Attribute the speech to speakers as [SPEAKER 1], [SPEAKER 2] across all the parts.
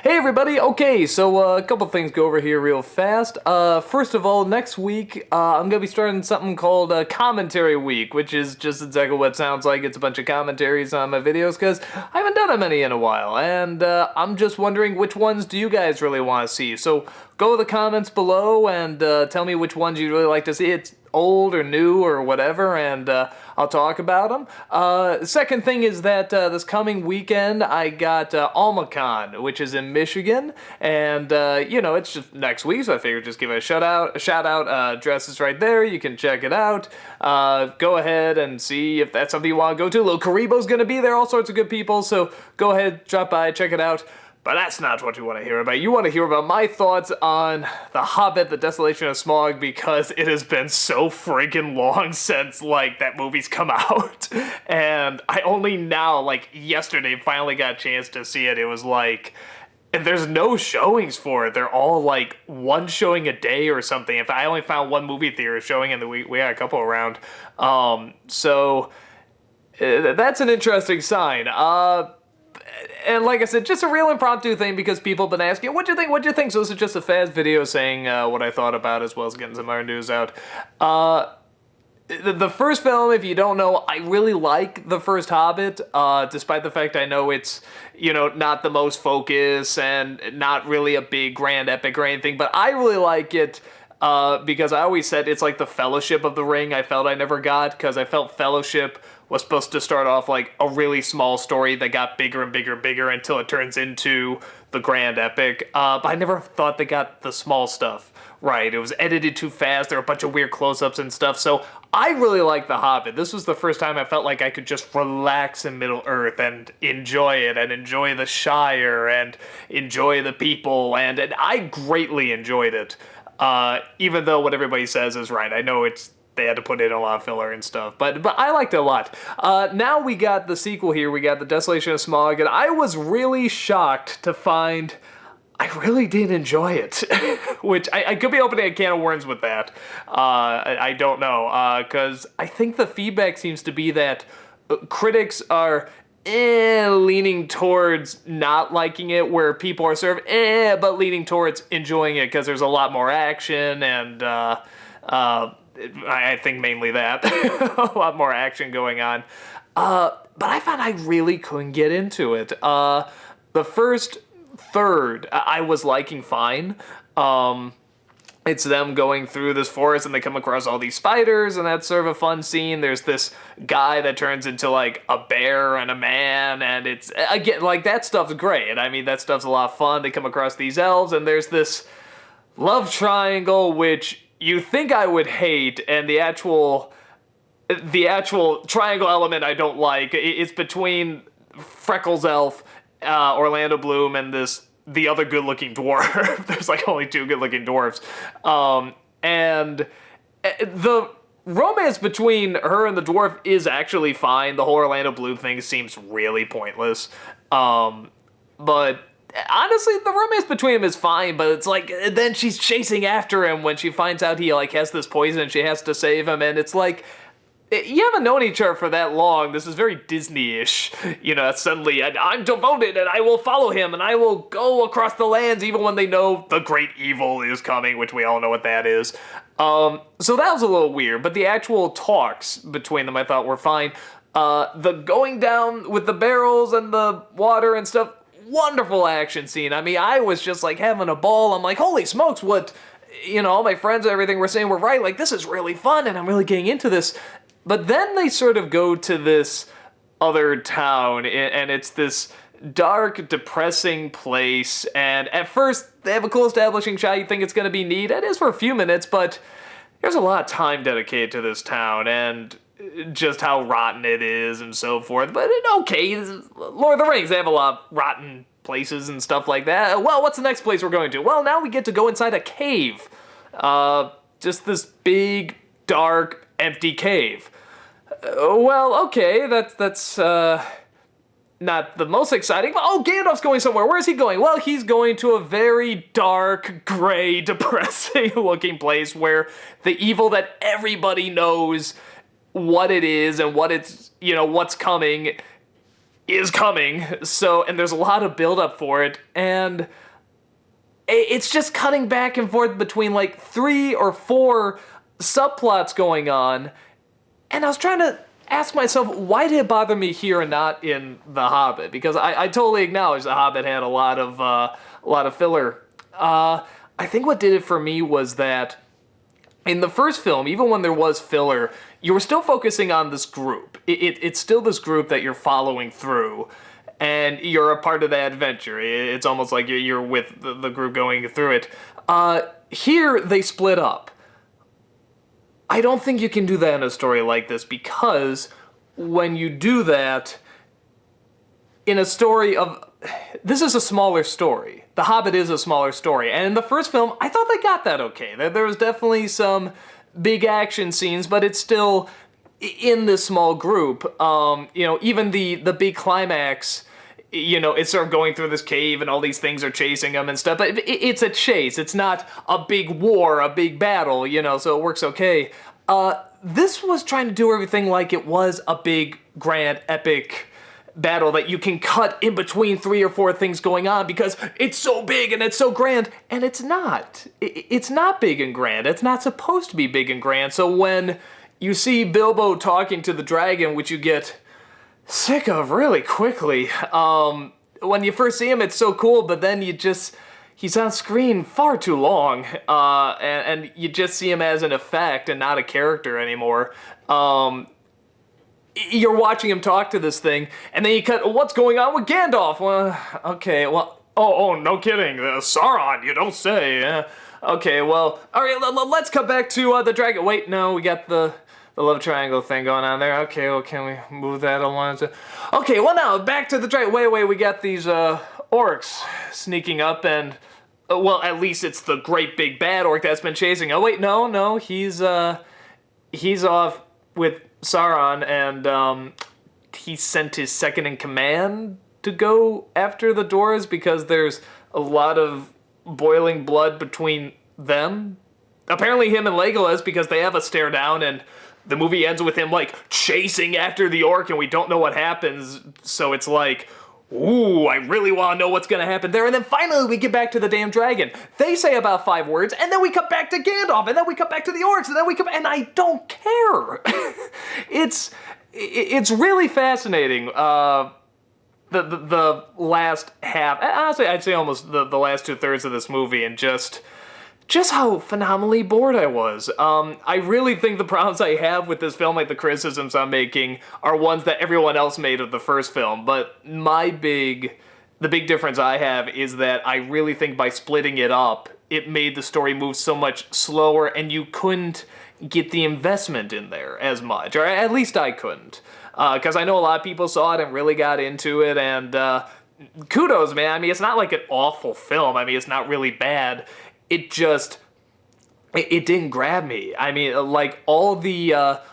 [SPEAKER 1] Hey everybody, okay, so a couple things go over here real fast. First of all, next week, I'm gonna be starting something called Commentary Week, which is just exactly what it sounds like. It's a bunch of commentaries on my videos, because I haven't done that many in a while, and I'm just wondering which ones do you guys really want to see. So go to the comments below and tell me which ones you'd really like to see. It's old or new or whatever, and I'll talk about them. Second thing is that this coming weekend I got AlmaCon, which is in Michigan, and it's just next week, so I figured just give it a shout out. Address is right there. You can check it out. Go ahead and see if that's something you want to go to. Lil Karibo's gonna be there. All sorts of good people. So go ahead, drop by, check it out. But that's not what you want to hear about. You want to hear about my thoughts on The Hobbit, The Desolation of Smaug, because it has been so friggin' long since, that movie's come out. And I only now, yesterday, finally got a chance to see it. It was and there's no showings for it. They're all, one showing a day or something. If I only found one movie theater showing in the week, we had a couple around. So that's an interesting sign. And like I said, just a real impromptu thing because people have been asking, what'd you think? What'd you think? So this is just a fast video saying what I thought about, as well as getting some other news out. The first film, if you don't know, I really like the first Hobbit, despite the fact I know it's, not the most focus and not really a big grand epic or anything, but I really like it because I always said it's like the Fellowship of the Ring I felt I never got, because I felt Fellowship was supposed to start off like a really small story that got bigger and bigger and bigger until it turns into the grand epic. But I never thought they got the small stuff right. It was edited too fast. There were a bunch of weird close-ups and stuff. So I really like The Hobbit. This was the first time I felt like I could just relax in Middle-earth and enjoy it and enjoy the Shire and enjoy the people. And I greatly enjoyed it. Even though what everybody says is right. I know they had to put in a lot of filler and stuff, but I liked it a lot. Now we got the sequel here. We got The Desolation of Smaug, and I was really shocked to find I really did enjoy it, which I could be opening a can of worms with that. I don't know, because I think the feedback seems to be that critics are leaning towards not liking it, where people are sort of but leaning towards enjoying it because there's a lot more action and I think mainly that. A lot more action going on. But I found I really couldn't get into it. The first third, I was liking fine. It's them going through this forest and they come across all these spiders, and that's sort of a fun scene. There's this guy that turns into a bear and a man, and it's, again, that stuff's great. I mean, that stuff's a lot of fun. They come across these elves, and there's this love triangle, which you think I would hate, and the actual triangle element I don't like. It's between Freckles elf, Orlando Bloom, and the other good-looking dwarf. There's only two good-looking dwarves. And the romance between her and the dwarf is actually fine. The whole Orlando Bloom thing seems really pointless. But honestly, the romance between them is fine, but it's then she's chasing after him when she finds out he has this poison and she has to save him, and it's you haven't known each other for that long. This is very Disney-ish. Suddenly, I'm devoted and I will follow him and I will go across the lands even when they know the great evil is coming, which we all know what that is. So that was a little weird, but the actual talks between them I thought were fine. The going down with the barrels and the water and stuff, wonderful action scene. I mean, I was just having a ball. I'm holy smokes, what, all my friends and everything were saying were right. This is really fun and I'm really getting into this. But then they sort of go to this other town, and it's this dark, depressing place, and at first they have a cool establishing shot. You think it's going to be neat. It is for a few minutes, but there's a lot of time dedicated to this town, and just how rotten it is and so forth. But okay, Lord of the Rings, they have a lot of rotten places and stuff like that. Well, what's the next place we're going to? Well, now we get to go inside a cave. Just this big, dark, empty cave. Well, okay, that's not the most exciting, but Gandalf's going somewhere. Where is he going? Well, he's going to a very dark, gray, depressing looking place where the evil that everybody knows what it is and what it's, what's coming is coming. So, and there's a lot of build up for it, and it's just cutting back and forth between like 3 or 4 subplots going on. And I was trying to ask myself, why did it bother me here and not in The Hobbit? Because I totally acknowledge The Hobbit had a lot of filler. I think what did it for me was that in the first film, even when there was filler, you were still focusing on this group. It's still this group that you're following through, and you're a part of that adventure. It's almost like you're with the group going through it. Here, they split up. I don't think you can do that in a story like this, because when you do that, in a story of... This is a smaller story. The Hobbit is a smaller story. And in the first film, I thought they got that okay. There was definitely some big action scenes, but it's still in this small group. Even the big climax, it's sort of going through this cave and all these things are chasing them and stuff. But it's a chase. It's not a big war, a big battle, so it works okay. This was trying to do everything like it was a big, grand, epic battle that you can cut in between 3 or 4 things going on because it's so big and it's so grand, and it's not. It's not big and grand. It's not supposed to be big and grand. So when you see Bilbo talking to the dragon, which you get sick of really quickly, when you first see him, it's so cool, but then he's on screen far too long, and you just see him as an effect and not a character anymore. You're watching him talk to this thing, and then you cut, what's going on with Gandalf? Well, okay, well, oh, no kidding, Sauron, you don't say. Okay, well, all right, let's cut back to the dragon. Wait, no, we got the love triangle thing going on there. Okay, well, can we move that along? Okay, well, now, back to the dragon. Wait, we got these orcs sneaking up, and, well, at least it's the great big bad orc that's been chasing. Oh, wait, no, he's off with Sauron, and he sent his second in command to go after the dwarves because there's a lot of boiling blood between them. Apparently him and Legolas, because they have a stare down, and the movie ends with him like chasing after the orc, and we don't know what happens, so it's like, ooh, I really want to know what's going to happen there. And then finally we get back to the damn dragon. They say about 5 words, and then we come back to Gandalf, and then we come back to the orcs, and then we come... And I don't care. It's really fascinating. The last half... Honestly, I'd say almost the last 2/3 of this movie, and just how phenomenally bored I was. I really think the problems I have with this film, like the criticisms I'm making, are ones that everyone else made of the first film. But the big difference I have is that I really think by splitting it up, it made the story move so much slower, and you couldn't get the investment in there as much. Or at least I couldn't. Because I know a lot of people saw it and really got into it, and kudos, man. I mean, it's not like an awful film. I mean, it's not really bad. It didn't grab me. I mean, like all the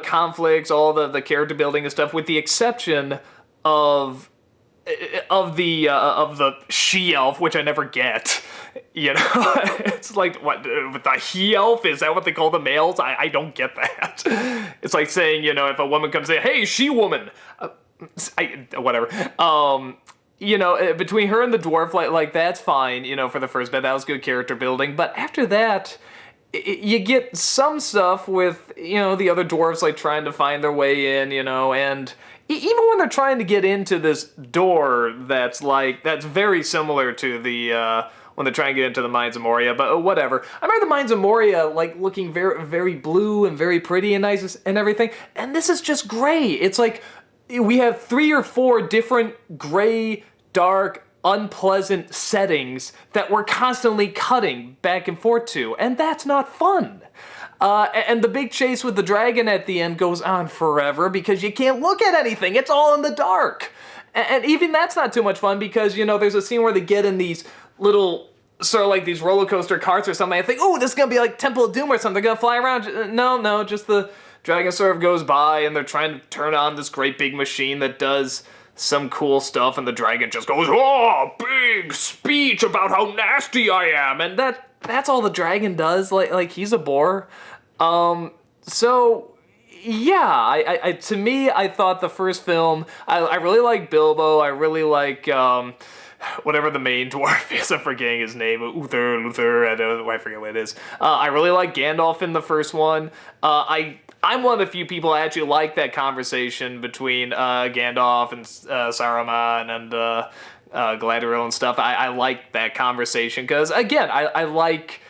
[SPEAKER 1] conflicts, all the character building and stuff, with the exception of the she-elf, which I never get. It's like, what, the he-elf? Is that what they call the males? I don't get that. It's like saying, if a woman comes in, hey, she-woman. Whatever. Between her and the dwarf, like that's fine, for the first bit, that was good character building, but after that, you get some stuff with, the other dwarves, like, trying to find their way in, and even when they're trying to get into this door that's very similar to the, when they're trying to get into the Mines of Moria, but whatever. I remember the Mines of Moria, like, looking very, very blue and very pretty and nice and everything, and this is just gray. It's like, we have 3 or 4 different gray, dark, unpleasant settings that we're constantly cutting back and forth to, and that's not fun. And the big chase with the dragon at the end goes on forever because you can't look at anything. It's all in the dark. And even that's not too much fun because, there's a scene where they get in these little, sort of like these roller coaster carts or something. I think, oh, this is going to be like Temple of Doom or something. They're going to fly around. No, just the dragon sort of goes by, and they're trying to turn on this great big machine that does some cool stuff, and the dragon just goes, oh, big speech about how nasty I am, and that's all the dragon does. Like he's a bore. So Yeah, to me, I thought the first film, I really like Bilbo, I really like, whatever the main dwarf is, I'm forgetting his name, Luther, I forget what it is. I really like Gandalf in the first one. I'm one of the few people that actually like that conversation between Gandalf and Saruman and Galadriel and stuff. I like that conversation because, again, I like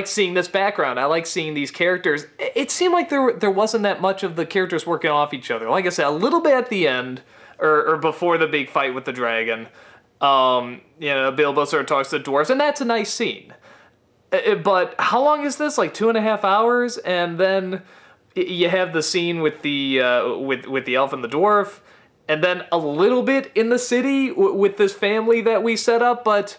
[SPEAKER 1] seeing this background. I like seeing these characters. It seemed like there wasn't that much of the characters working off each other. Like I said, a little bit at the end, or before the big fight with the dragon. Bilbo sort of talks to the dwarves, and that's a nice scene. But how long is this? Like 2.5 hours, and then you have the scene with the with the elf and the dwarf, and then a little bit in the city with this family that we set up, but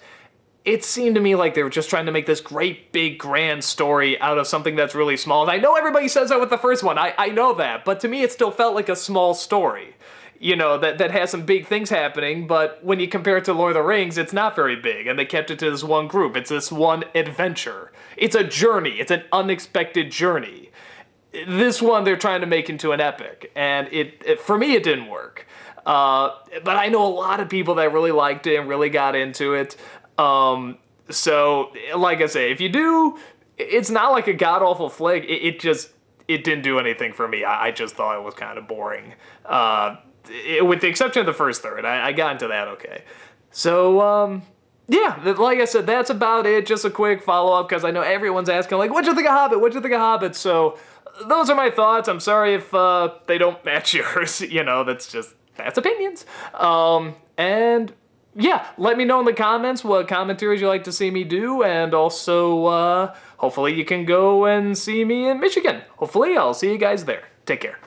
[SPEAKER 1] it seemed to me like they were just trying to make this great, big, grand story out of something that's really small. And I know everybody says that with the first one. I know that. But to me, it still felt like a small story. That has some big things happening. But when you compare it to Lord of the Rings, it's not very big. And they kept it to this one group. It's this one adventure. It's a journey. It's an unexpected journey. This one they're trying to make into an epic. And for me, it didn't work. But I know a lot of people that really liked it and really got into it. So, like I say, if you do, it's not like a god-awful flick. It didn't do anything for me. I just thought it was kind of boring. With the exception of the first third, I got into that okay. So, yeah, like I said, that's about it. Just a quick follow-up, because I know everyone's asking, like, what'd you think of Hobbit? What'd you think of Hobbit? So, those are my thoughts. I'm sorry if they don't match yours. That's opinions. And yeah, let me know in the comments what commentaries you'd like to see me do, and also, hopefully you can go and see me in Michigan. Hopefully, I'll see you guys there. Take care.